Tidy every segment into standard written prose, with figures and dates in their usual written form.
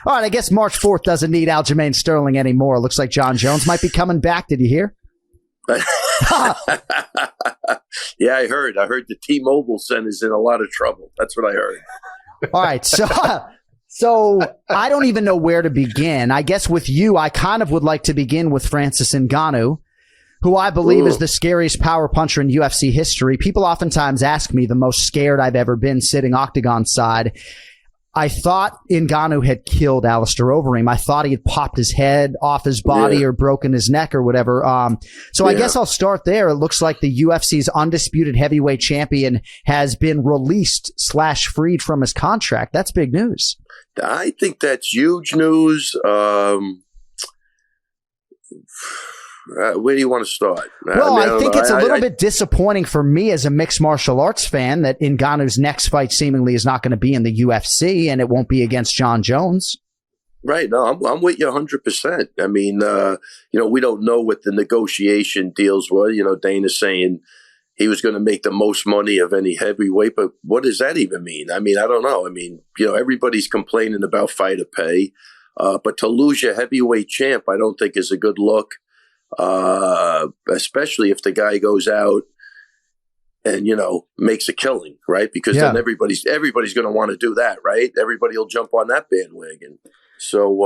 All right, I guess March 4th doesn't need Aljamain Sterling anymore. Looks like John Jones might be coming back. Did you hear? Yeah, I heard. I heard the T-Mobile Center's in a lot of trouble. That's what I heard. All right, so I don't even know where to begin. I guess with you, I kind of would like to begin with Francis Ngannou, who I believe is the scariest power puncher in UFC history. People oftentimes ask me the most scared I've ever been sitting octagon side. I thought Ngannou had killed Alistair Overeem. I thought he had popped his head off his body or broken his neck or whatever. I guess I'll start there. It looks like the UFC's undisputed heavyweight champion has been released / freed from his contract. That's big news. I think that's huge news. Where do you want to start? Well, I think it's a little bit disappointing for me as a mixed martial arts fan that Ngannou's next fight seemingly is not going to be in the UFC and it won't be against John Jones. Right. No, I'm with you 100%. I mean, we don't know what the negotiation deals were. Dana's saying he was going to make the most money of any heavyweight, but what does that even mean? I mean, I don't know. I mean, everybody's complaining about fighter pay, but to lose your heavyweight champ, I don't think is a good look. Especially if the guy goes out and makes a killing, right? Because then everybody's going to want to do that, right? Everybody will jump on that bandwagon. So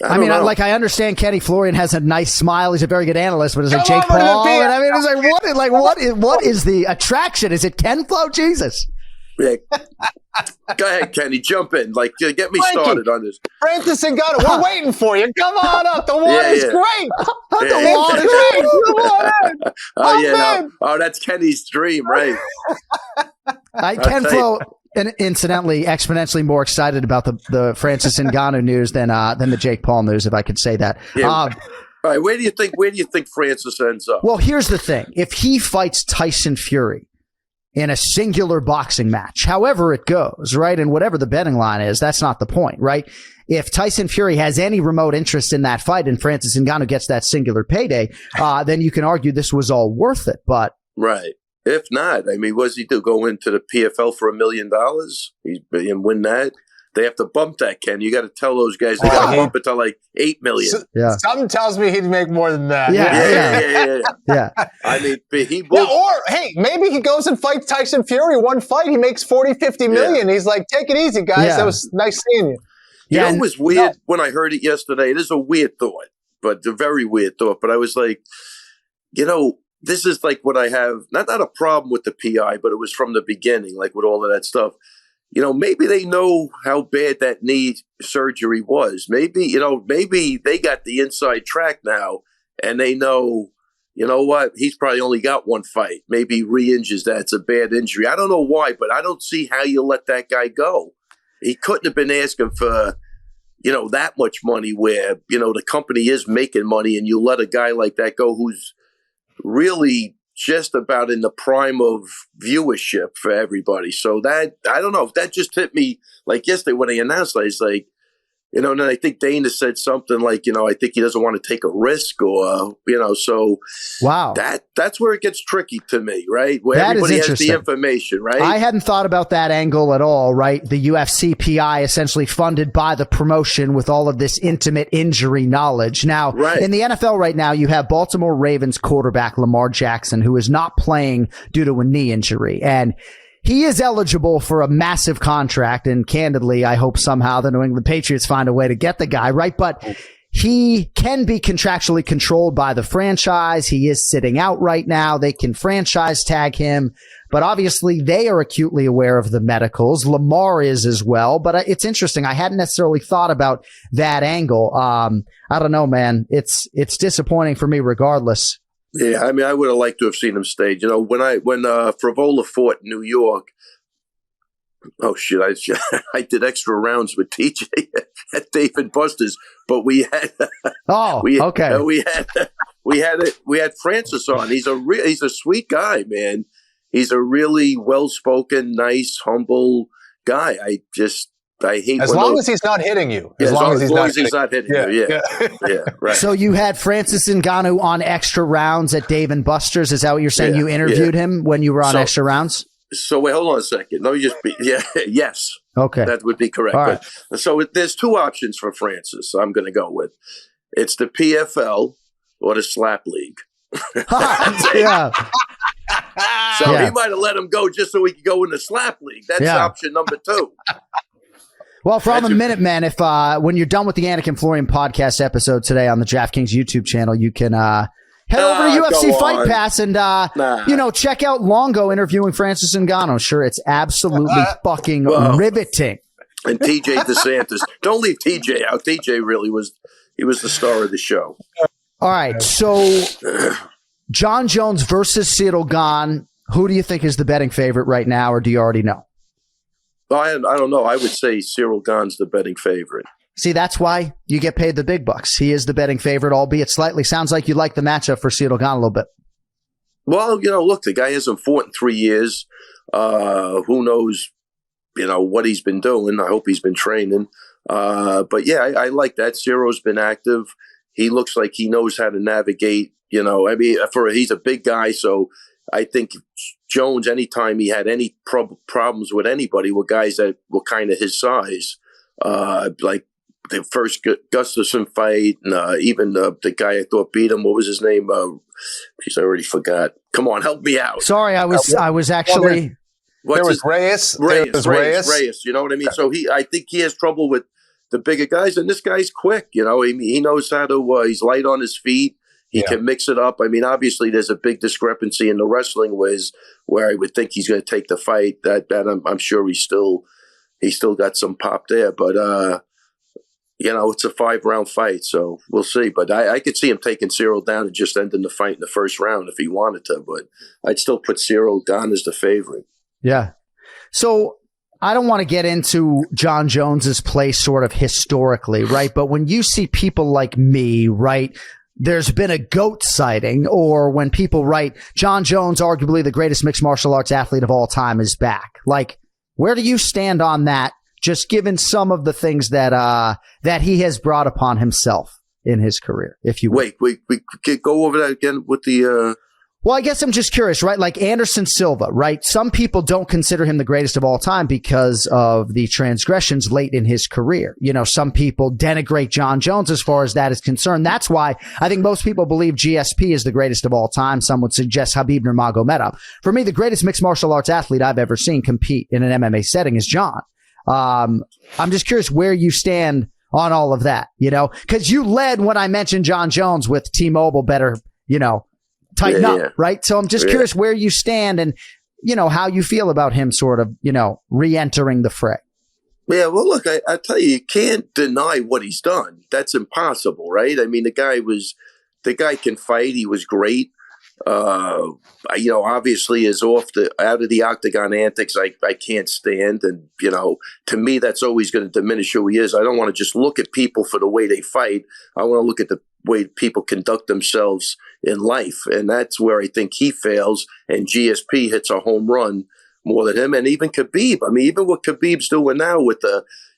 I understand Kenny Florian has a nice smile. He's a very good analyst, but it's like Jake Paul. And I mean, it's like what is the attraction? Is it Ken Flo? Jesus. Yeah. Go ahead, Kenny. Jump in. Get me started on this. Francis Ngannou, we're waiting for you. Come on up. The water's great. The water's great. Come on in. Oh, that's Kenny's dream, right? Ken Flo, and incidentally, exponentially more excited about the Francis Ngannou news than the Jake Paul news, if I could say that. Yeah. All right, where do you think Francis ends up? Well, here's the thing: if he fights Tyson Fury in a singular boxing match, however it goes, right? And whatever the betting line is, that's not the point, right? If Tyson Fury has any remote interest in that fight and Francis Ngannou gets that singular payday, then you can argue this was all worth it. But right. If not, I mean, what does he do? Go into the PFL for $1 million and win that? They have to bump that, Ken. You got to tell those guys they got to bump it to like $8 million. Something tells me he'd make more than that. Yeah. I mean, he would. Yeah, or hey, maybe he goes and fights Tyson Fury. One fight, he makes 40-50 million. He's like, take it easy, guys. That was nice seeing you. It was weird when I heard it yesterday. It is a weird thought, but a very weird thought. But I was like, this is like what I have, not a problem with the PI, but it was from the beginning, like with all of that stuff. Maybe they know how bad that knee surgery was. Maybe they got the inside track now and they know, what? He's probably only got one fight. Maybe he re-injures that. It's a bad injury. I don't know why, but I don't see how you let that guy go. He couldn't have been asking for, that much money where, the company is making money and you let a guy like that go who's really just about in the prime of viewership for everybody. So that, I don't know if that just hit me like yesterday when they announced it. It's like, and then I think Dana said something like, I think he doesn't want to take a risk or, so wow, that's where it gets tricky to me, right? Where that everybody has the information, right? I hadn't thought about that angle at all, right? The UFC PI essentially funded by the promotion with all of this intimate injury knowledge. Now, in the NFL right now, you have Baltimore Ravens quarterback Lamar Jackson, who is not playing due to a knee injury. And he is eligible for a massive contract, and candidly, I hope somehow the New England Patriots find a way to get the guy, right? But he can be contractually controlled by the franchise. He is sitting out right now. They can franchise tag him, but obviously they are acutely aware of the medicals. Lamar is as well, but it's interesting. I hadn't necessarily thought about that angle. I don't know, man. It's disappointing for me regardless. Yeah, I mean, I would have liked to have seen him stage. When Frevola fought in New York, oh shit, I did extra rounds with TJ at Dave & Buster's, but we had we had Francis on. He's a sweet guy, man. He's a really well-spoken, nice, humble guy. I hate as long as he's not hitting you. As long as he's not hitting you. Yeah, right. So you had Francis Ngannou on extra rounds at Dave & Buster's. Is that what you're saying? You interviewed him when you were on extra rounds? So wait, hold on a second. Let me just yes. Okay. That would be correct. All right. But, so there's two options for Francis I'm going to go with. It's the PFL or the Slap League. Yeah. So he might have let him go just so he could go in the Slap League. That's option number 2. Well, for all the Minutemen, if when you're done with the Anik and Florian podcast episode today on the DraftKings YouTube channel, you can head over to UFC Fight Pass and check out Longo interviewing Francis Ngannou. Sure, it's absolutely fucking riveting. And TJ DeSantis. Don't leave TJ out. TJ really was the star of the show. All right, so Jon Jones versus Ciryl Gane. Who do you think is the betting favorite right now, or do you already know? I don't know. I would say Ciryl Gane's the betting favorite. See, that's why you get paid the big bucks. He is the betting favorite, albeit slightly. Sounds like you like the matchup for Ciryl Gane a little bit. Well, look, the guy hasn't fought in 3 years. Who knows, what he's been doing. I hope he's been training. But yeah, I like that. Cyryl's been active. He looks like he knows how to navigate, he's a big guy. So I think Jones, anytime he had any problems with anybody, were guys that were kind of his size, like the first Gustafsson fight, and even the guy I thought beat him. What was his name? I already forgot. Come on, help me out. Sorry, I was actually. There was Reyes. Reyes. You know what I mean? So I think he has trouble with the bigger guys, and this guy's quick. He knows how to. He's light on his feet. He can mix it up. I mean, obviously, there's a big discrepancy in the wrestling where I would think he's going to take the fight. That I'm sure he's still got some pop there. But it's a 5-round fight, so we'll see. But I could see him taking Ciryl down and just ending the fight in the first round if he wanted to. But I'd still put Ciryl Gane as the favorite. Yeah. So I don't want to get into Jon Jones's play sort of historically, right? But when you see people like me, right? There's been a GOAT sighting, or when people write Jon Jones, arguably the greatest mixed martial arts athlete of all time, is back. Like, where do you stand on that? Just given some of the things that he has brought upon himself in his career, if you will. Wait, we could go over that again with the. Well, I guess I'm just curious, right? Like Anderson Silva, right? Some people don't consider him the greatest of all time because of the transgressions late in his career. Some people denigrate Jon Jones as far as that is concerned. That's why I think most people believe GSP is the greatest of all time. Some would suggest Khabib Nurmagomedov. For me, the greatest mixed martial arts athlete I've ever seen compete in an MMA setting is Jon. I'm just curious where you stand on all of that, because you led when I mentioned Jon Jones with T-Mobile better, tighten up, right? So I'm just curious where you stand and, how you feel about him sort of, re-entering the fray. Yeah, well, look, I tell you can't deny what he's done. That's impossible, right? I mean, the guy can fight. He was great. Obviously is out of the octagon antics. I can't stand. And, to me, that's always going to diminish who he is. I don't want to just look at people for the way they fight. I want to look at the way people conduct themselves in life. And that's where I think he fails. And GSP hits a home run more than him. And even Khabib. I mean, even what Khabib's doing now with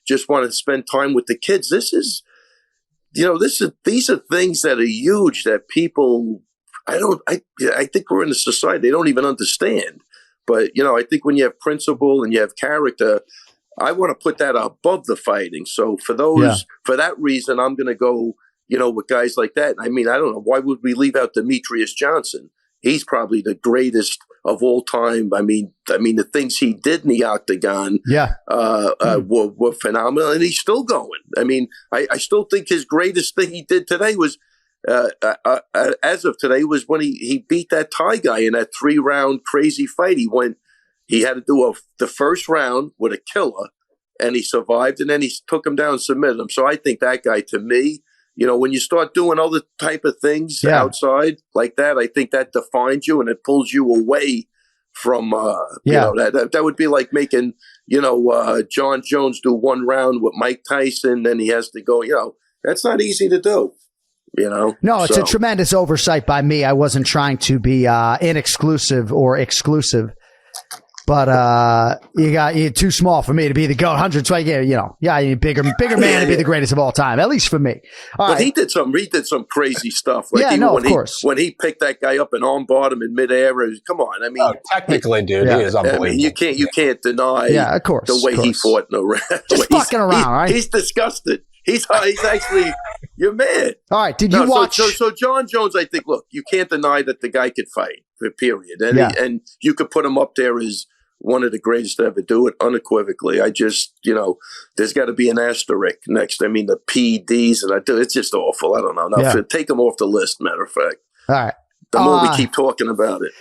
just want to spend time with the kids. These are things that are huge that people, I think we're in a society they don't even understand. But, I think when you have principle and you have character, I want to put that above the fighting. So for that reason, I'm going to go, with guys like that. I mean, I don't know. Why would we leave out Demetrius Johnson? He's probably the greatest of all time. I mean, the things he did in the octagon were phenomenal, and he's still going. I mean, I still think his greatest thing he did today was, as of today, was when he beat that Thai guy in that 3-round crazy fight. He had to do the first round with a killer, and he survived, and then he took him down and submitted him. So I think that guy, to me, when you start doing other type of things outside like that, I think that defines you and it pulls you away from, that would be like making, Jon Jones do 1 round with Mike Tyson, then he has to go, that's not easy to do. No, it's a tremendous oversight by me. I wasn't trying to be inexclusive or exclusive. But you're too small for me to be the GOAT. 120, you're bigger man to be the greatest of all time, at least for me. But he did some crazy stuff. Like of course. When he picked that guy up and armbarred him in midair, come on. I mean, technically, dude, he is unbelievable. I mean, you can't deny of course, the way he fought in the round. Just fucking around, right? He's disgusted. He's actually, you're mad. All right, did you watch? So John Jones, I think, look, you can't deny that the guy could fight, period. And you could put him up there as one of the greatest to ever do it, unequivocally. I just, there's got to be an asterisk next. I mean, the PDs, it's just awful. I don't know. Now, take him off the list, matter of fact. All right. The more we keep talking about it.